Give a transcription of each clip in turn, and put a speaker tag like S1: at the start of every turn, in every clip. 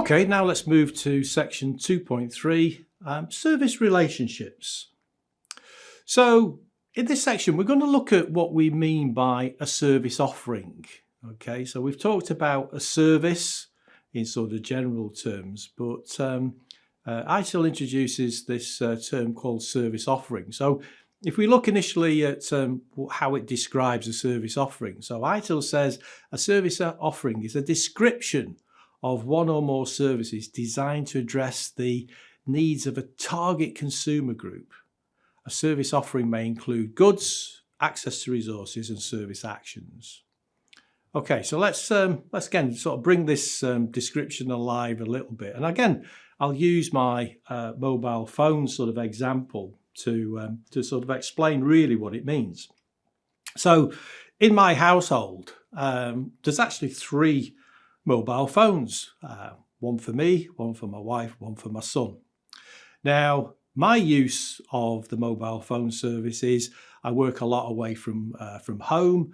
S1: Okay, now let's move to section 2.3, service relationships. So in this section, we're going to look at what we mean by a service offering. Okay, so we've talked about a service in sort of general terms, but ITIL introduces this term called service offering. So if we look initially at how it describes a service offering, so ITIL says a service offering is a description of one or more services designed to address the needs of a target consumer group. A service offering may include goods, access to resources, and service actions. Okay, so let's again sort of bring this description alive a little bit. And again, I'll use my mobile phone sort of example to sort of explain really what it means. So in my household, there's actually 3 mobile phones, one for me, one for my wife, one for my son. Now, my use of the mobile phone service is I work a lot away from home,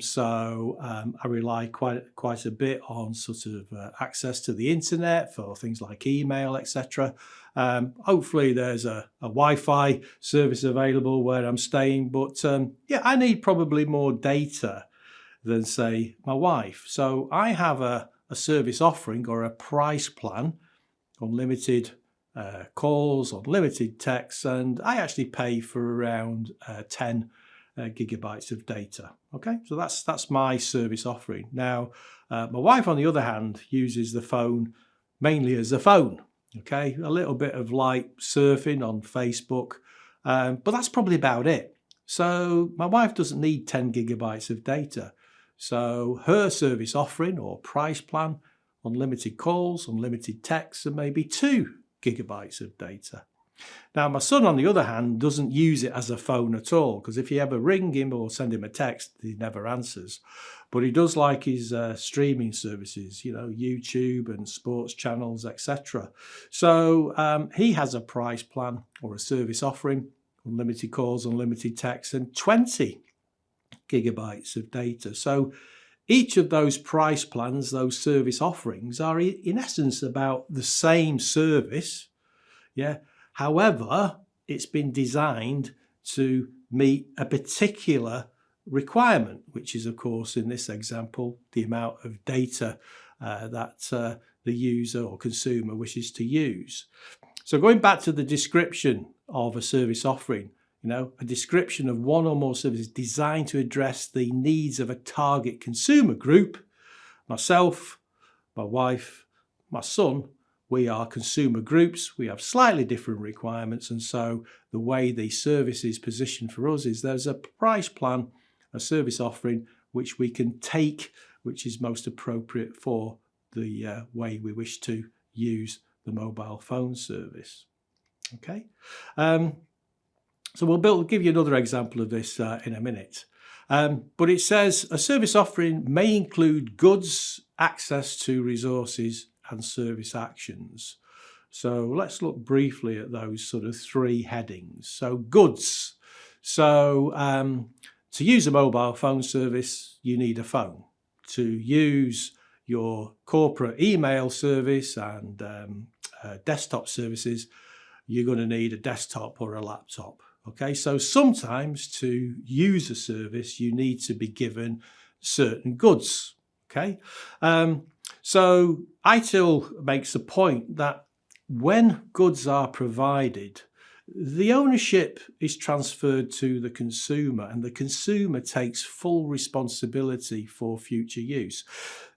S1: so I rely quite a bit on sort of access to the internet for things like email, etc. Hopefully there's a Wi-Fi service available where I'm staying, but yeah, I need probably more data than say my wife. So I have a service offering or a price plan, unlimited calls, unlimited texts, and I actually pay for around 10 gigabytes of data. Okay, so that's my service offering. Now, my wife, on the other hand, uses the phone mainly as a phone. Okay, a little bit of light surfing on Facebook, but that's probably about it. So my wife doesn't need 10 gigabytes of data. So her service offering or price plan, unlimited calls, unlimited texts, and maybe 2 gigabytes of data. Now, my son, on the other hand, doesn't use it as a phone at all, because if you ever ring him or send him a text, he never answers. But he does like his streaming services, you know, YouTube and sports channels, etc. So he has a price plan or a service offering, unlimited calls, unlimited texts, and 20 gigabytes of data. So each of those price plans, those service offerings, are in essence about the same service. Yeah. However, it's been designed to meet a particular requirement, which is, of course, in this example, the amount of data that the user or consumer wishes to use. So going back to the description of a service offering, you know, a description of one or more services designed to address the needs of a target consumer group. Myself, my wife, my son, we are consumer groups. We have slightly different requirements. And so the way the service is positioned for us is there's a price plan, a service offering, which we can take, which is most appropriate for the way we wish to use the mobile phone service. Okay. So we'll give you another example of this in a minute. But it says a service offering may include goods, access to resources, and service actions. So let's look briefly at those sort of 3 headings. So goods. So to use a mobile phone service, you need a phone. To use your corporate email service and desktop services, you're going to need a desktop or a laptop. Okay, so sometimes to use a service, you need to be given certain goods. Okay, so ITIL makes a point that when goods are provided, the ownership is transferred to the consumer, and the consumer takes full responsibility for future use.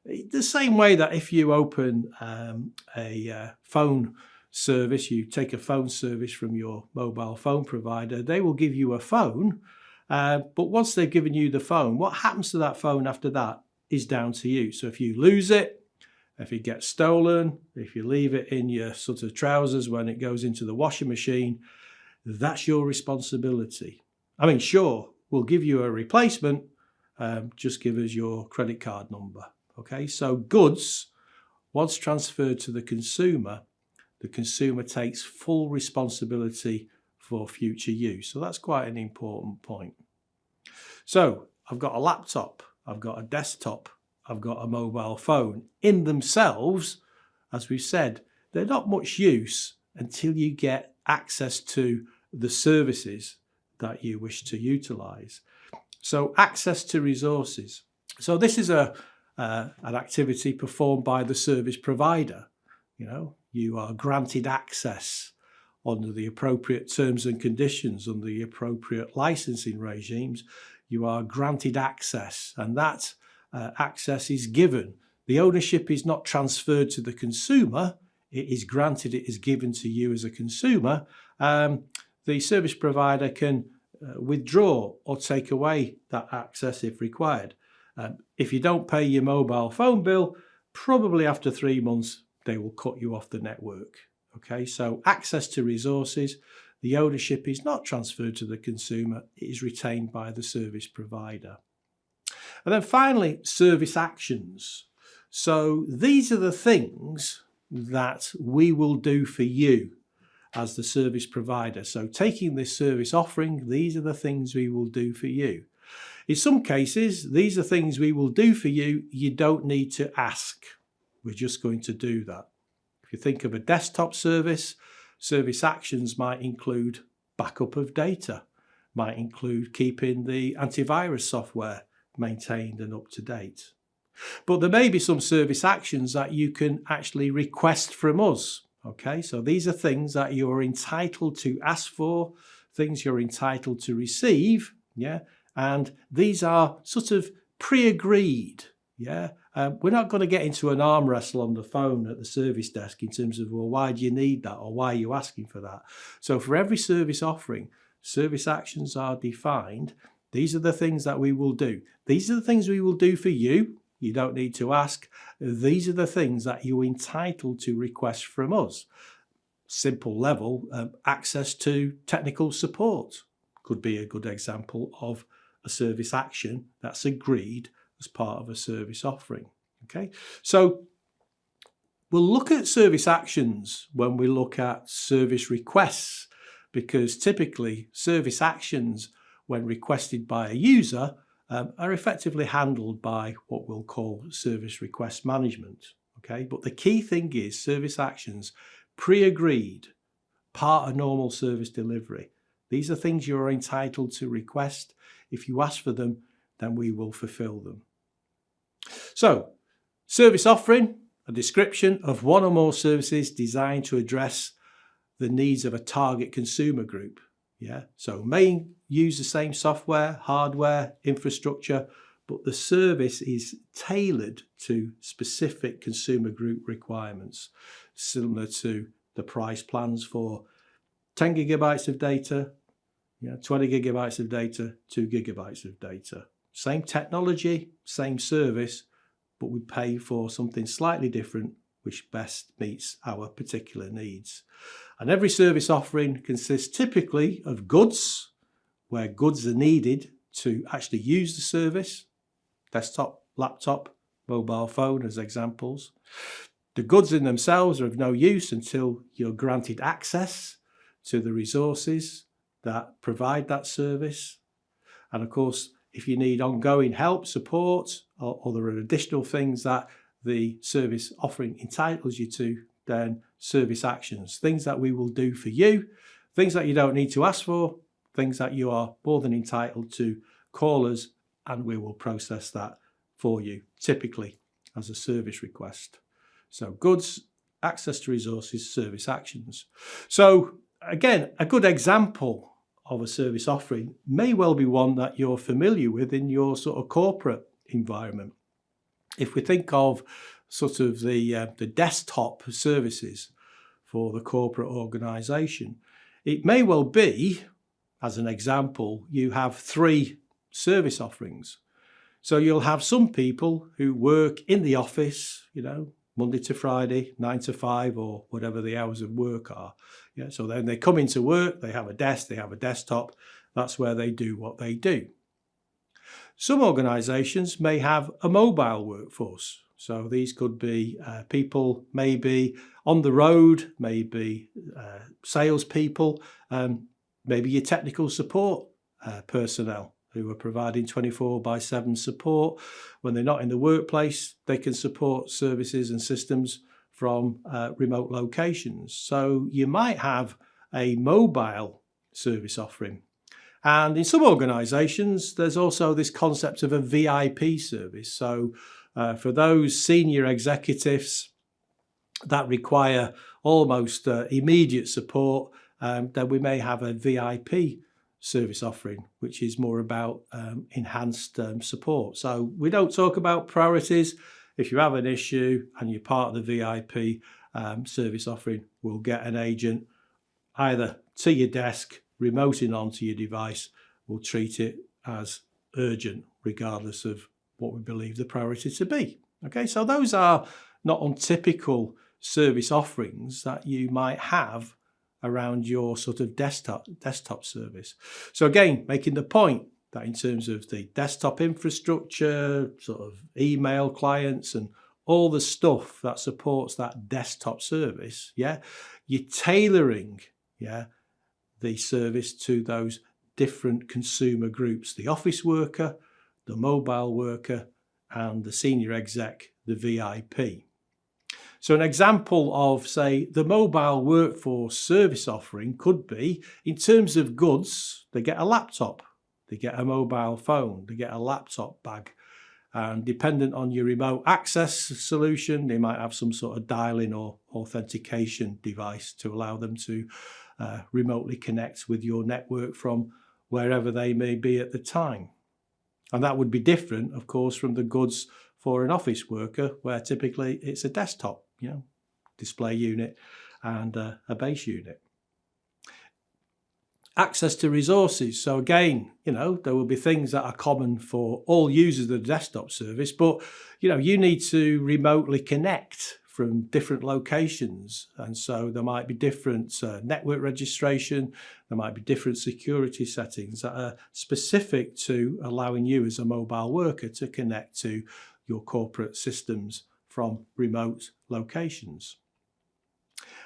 S1: The same way that if you open a phone service, you take a phone service from your mobile phone provider, they will give you a phone, but once they've given you the phone, what happens to that phone after that is down to you. So if you lose it, if it gets stolen, if you leave it in your sort of trousers when it goes into the washing machine, that's your responsibility. I mean, sure, we'll give you a replacement, just give us your credit card number. Okay, so goods, once transferred to the consumer takes full responsibility for future use. So that's quite an important point. So I've got a laptop, I've got a desktop, I've got a mobile phone. In themselves, as we've said, they're not much use until you get access to the services that you wish to utilize. So access to resources. So this is an activity performed by the service provider. You are granted access under the appropriate terms and conditions, under the appropriate licensing regimes. You are granted access, and that access is given. The ownership is not transferred to the consumer. It is granted, it is given to you as a consumer. The service provider can withdraw or take away that access if required. If you don't pay your mobile phone bill, probably after 3 months, they will cut you off the network. Okay, so access to resources, the ownership is not transferred to the consumer, it is retained by the service provider. And then finally, service actions. So these are the things that we will do for you as the service provider. So taking this service offering, these are the things we will do for you. In some cases, these are things we will do for you. You don't need to ask. We're just going to do that. If you think of a desktop service, service actions might include backup of data, might include keeping the antivirus software maintained and up to date. But there may be some service actions that you can actually request from us. Okay, so these are things that you're entitled to ask for, things you're entitled to receive, yeah, and these are sort of pre-agreed, yeah. We're not going to get into an arm wrestle on the phone at the service desk in terms of, well, why do you need that or why are you asking for that? So for every service offering, service actions are defined. These are the things that we will do. These are the things we will do for you. You don't need to ask. These are the things that you're entitled to request from us. Simple level, access to technical support could be a good example of a service action that's agreed as part of a service offering. Okay, so we'll look at service actions when we look at service requests, because typically service actions, when requested by a user, are effectively handled by what we'll call service request management. Okay, but the key thing is service actions pre-agreed, part of normal service delivery. These are things you're entitled to request. If you ask for them, then we will fulfill them. So, service offering, a description of one or more services designed to address the needs of a target consumer group. Yeah, so may use the same software, hardware, infrastructure, but the service is tailored to specific consumer group requirements, similar to the price plans for 10 gigabytes of data, 20 gigabytes of data, 2 gigabytes of data. Same technology, same service, but we pay for something slightly different which best meets our particular needs. And every service offering consists typically of goods, where goods are needed to actually use the service, desktop, laptop, mobile phone as examples. The goods in themselves are of no use until you're granted access to the resources that provide that service. And of course, if you need ongoing help, support, or there are additional things that the service offering entitles you to, then service actions, things that we will do for you, things that you don't need to ask for, things that you are more than entitled to call us and we will process that for you, typically as a service request. So goods, access to resources, service actions. So again, a good example of a service offering may well be one that you're familiar with in your sort of corporate environment. If we think of sort of the desktop services for the corporate organisation, it may well be, as an example, you have 3 service offerings. So you'll have some people who work in the office, Monday to Friday, 9 to 5 or whatever the hours of work are. Yeah, so then they come into work, they have a desk, they have a desktop. That's where they do what they do. Some organisations may have a mobile workforce. So these could be people maybe on the road, maybe salespeople, maybe your technical support personnel who are providing 24/7 support. When they're not in the workplace, they can support services and systems from remote locations. So you might have a mobile service offering. And in some organisations, there's also this concept of a VIP service. So for those senior executives that require almost immediate support, then we may have a VIP service offering, which is more about enhanced support. So we don't talk about priorities. If you have an issue and you're part of the VIP service offering, we'll get an agent either to your desk, remoting onto your device. We'll treat it as urgent, regardless of what we believe the priority to be. Okay, so those are not untypical service offerings that you might have around your sort of desktop service. So again, making the point that in terms of the desktop infrastructure, sort of email clients and all the stuff that supports that desktop service, yeah, you're tailoring, yeah, the service to those different consumer groups, the office worker, the mobile worker, and the senior exec, the VIP. So an example of, say, the mobile workforce service offering could be, in terms of goods, they get a laptop, they get a mobile phone, they get a laptop bag. And dependent on your remote access solution, they might have some sort of dial-in or authentication device to allow them to remotely connect with your network from wherever they may be at the time. And that would be different, of course, from the goods for an office worker, where typically it's a desktop, you know, display unit and a base unit. Access to resources. So again, you know, there will be things that are common for all users of the desktop service, but, you know, you need to remotely connect from different locations. And so there might be different network registration, there might be different security settings that are specific to allowing you as a mobile worker to connect to your corporate systems from remote locations.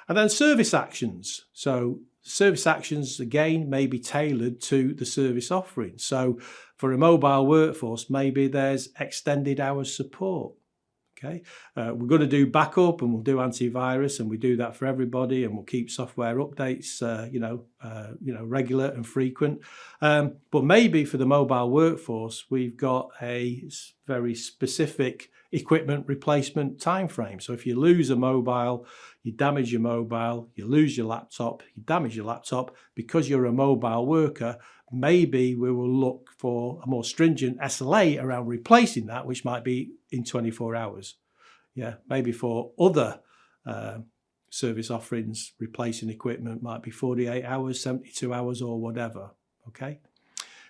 S1: And then service actions. So service actions, again, may be tailored to the service offering. So for a mobile workforce, maybe there's extended hours support. Okay, we're going to do backup and we'll do antivirus, and we do that for everybody, and we'll keep software updates, regular and frequent. But maybe for the mobile workforce, we've got a very specific equipment replacement time frame. So if you lose a mobile, you damage your mobile, you lose your laptop, you damage your laptop, because you're a mobile worker, maybe we will look for a more stringent SLA around replacing that, which might be in 24 hours. Yeah, maybe for other service offerings, replacing equipment might be 48 hours, 72 hours, or whatever. Okay.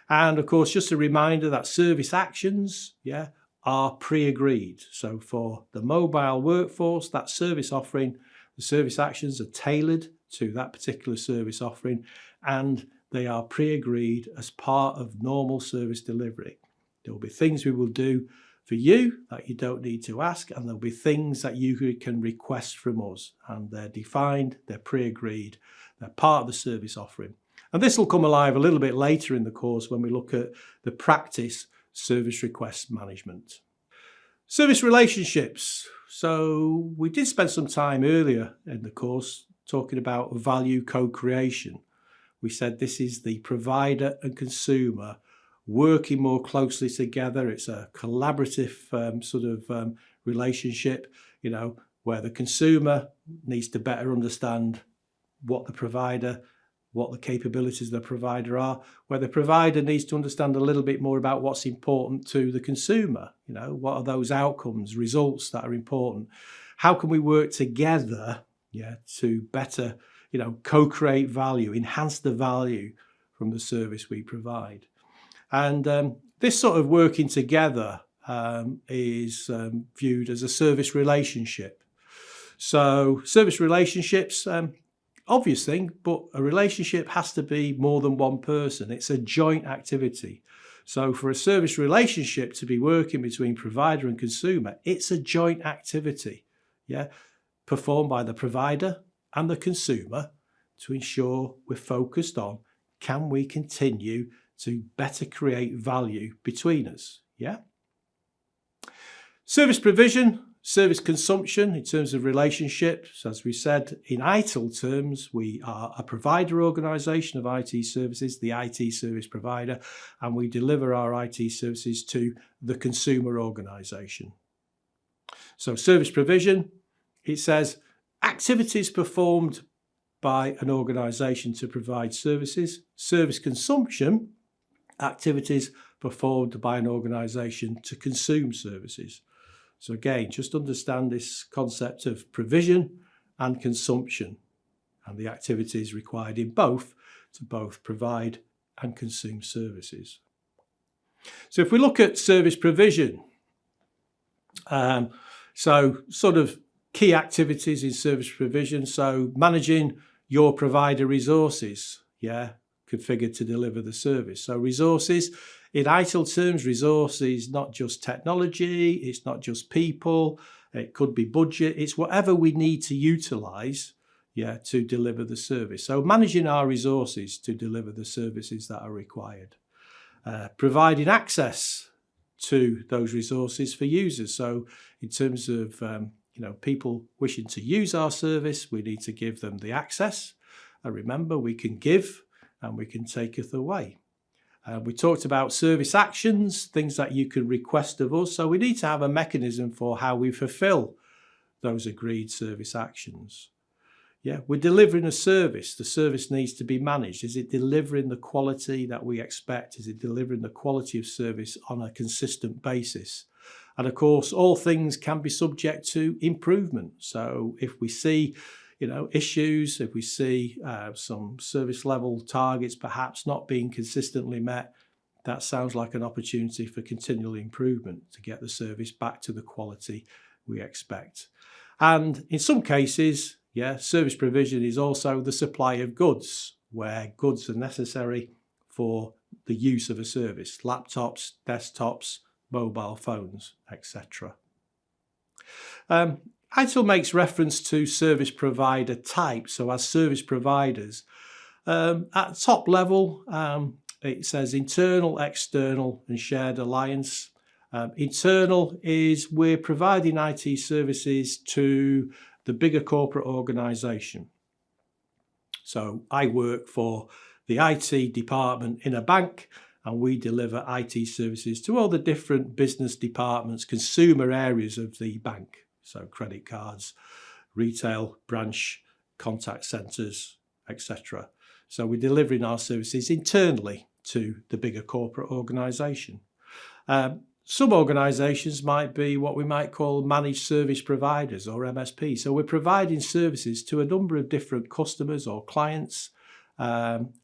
S1: And of course, just a reminder that service actions, yeah, are pre-agreed. So for the mobile workforce, that service offering, the service actions are tailored to that particular service offering, and they are pre-agreed as part of normal service delivery. There will be things we will do for you that you don't need to ask, and there'll be things that you can request from us, and they're defined, they're pre-agreed, they're part of the service offering. And this will come alive a little bit later in the course when we look at the practice service request management. Service relationships. So we did spend some time earlier in the course talking about value co-creation. We said this is the provider and consumer working more closely together. It's a collaborative relationship, you know, where the consumer needs to better understand what the provider, what the capabilities of the provider are, where the provider needs to understand a little bit more about what's important to the consumer. You know, what are those outcomes, results that are important? How can we work together, yeah, to better, you know, co-create value, enhance the value from the service we provide? And this sort of working together is viewed as a service relationship. So service relationships, obvious thing, but a relationship has to be more than one person. It's a joint activity. So for a service relationship to be working between provider and consumer, it's a joint activity, yeah, performed by the provider and the consumer to ensure we're focused on, can we continue to better create value between us, yeah? Service provision. Service consumption in terms of relationships, as we said, in ITIL terms, we are a provider organisation of IT services, the IT service provider, and we deliver our IT services to the consumer organisation. So service provision, it says activities performed by an organisation to provide services. Service consumption, activities performed by an organisation to consume services. So again, just understand this concept of provision and consumption and the activities required in both to both provide and consume services. So if we look at service provision, so sort of key activities in service provision, so managing your provider resources, configured to deliver the service. So resources, in ITIL terms, resources, not just technology, it's not just people, it could be budget, it's whatever we need to utilise to deliver the service. So managing our resources to deliver the services that are required. Providing access to those resources for users. So in terms of people wishing to use our service, we need to give them the access. And remember, we can give and we can taketh away. We talked about service actions, things that you can request of us. So we need to have a mechanism for how we fulfill those agreed service actions. We're delivering a service. The service needs to be managed. Is it delivering the quality that we expect? Is it delivering the quality of service on a consistent basis? And of course, all things can be subject to improvement. So if we see issues, if we see some service level targets perhaps not being consistently met, that sounds like an opportunity for continual improvement to get the service back to the quality we expect. And in some cases, service provision is also the supply of goods, where goods are necessary for the use of a service, laptops, desktops, mobile phones, etc. ITIL makes reference to service provider type. So as service providers, at top level, it says internal, external and shared alliance. Internal is we're providing IT services to the bigger corporate organisation. So I work for the IT department in a bank and we deliver IT services to all the different business departments, consumer areas of the bank. So credit cards, retail, branch, contact centres, etc. So we're delivering our services internally to the bigger corporate organisation. Some organisations might be what we might call managed service providers or MSP. So we're providing services to a number of different customers or clients, and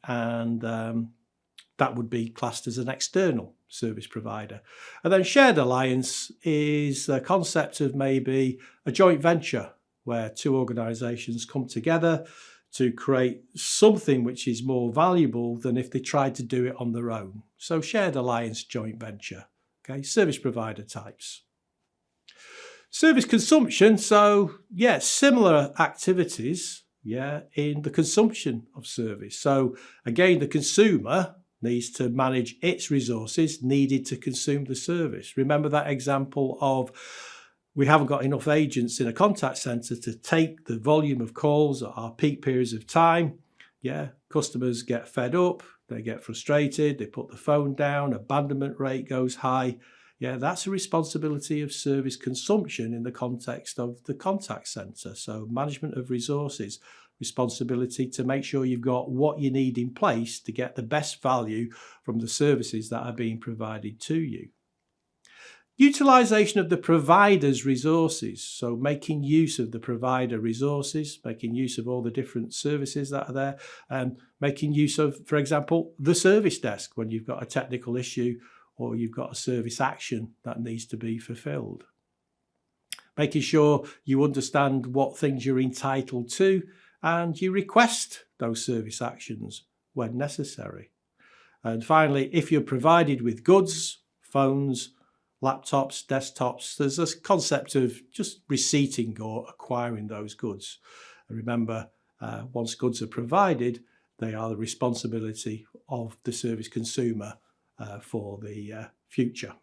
S1: that would be classed as an external service provider. And then shared alliance is the concept of maybe a joint venture where two organisations come together to create something which is more valuable than if they tried to do it on their own. So shared alliance, joint venture. Okay, service provider types. Service consumption, so similar activities in the consumption of service. So again, the consumer needs to manage its resources needed to consume the service. Remember that example of we haven't got enough agents in a contact centre to take the volume of calls at our peak periods of time. Customers get fed up, they get frustrated, they put the phone down, abandonment rate goes high. That's a responsibility of service consumption in the context of the contact centre. So management of resources, responsibility to make sure you've got what you need in place to get the best value from the services that are being provided to you. Utilisation of the provider's resources, so making use of the provider resources, making use of all the different services that are there, and making use of, for example, the service desk when you've got a technical issue or you've got a service action that needs to be fulfilled. Making sure you understand what things you're entitled to and you request those service actions when necessary. And finally, if you're provided with goods, phones, laptops, desktops, there's this concept of just receipting or acquiring those goods. And remember, once goods are provided, they are the responsibility of the service consumer for the future.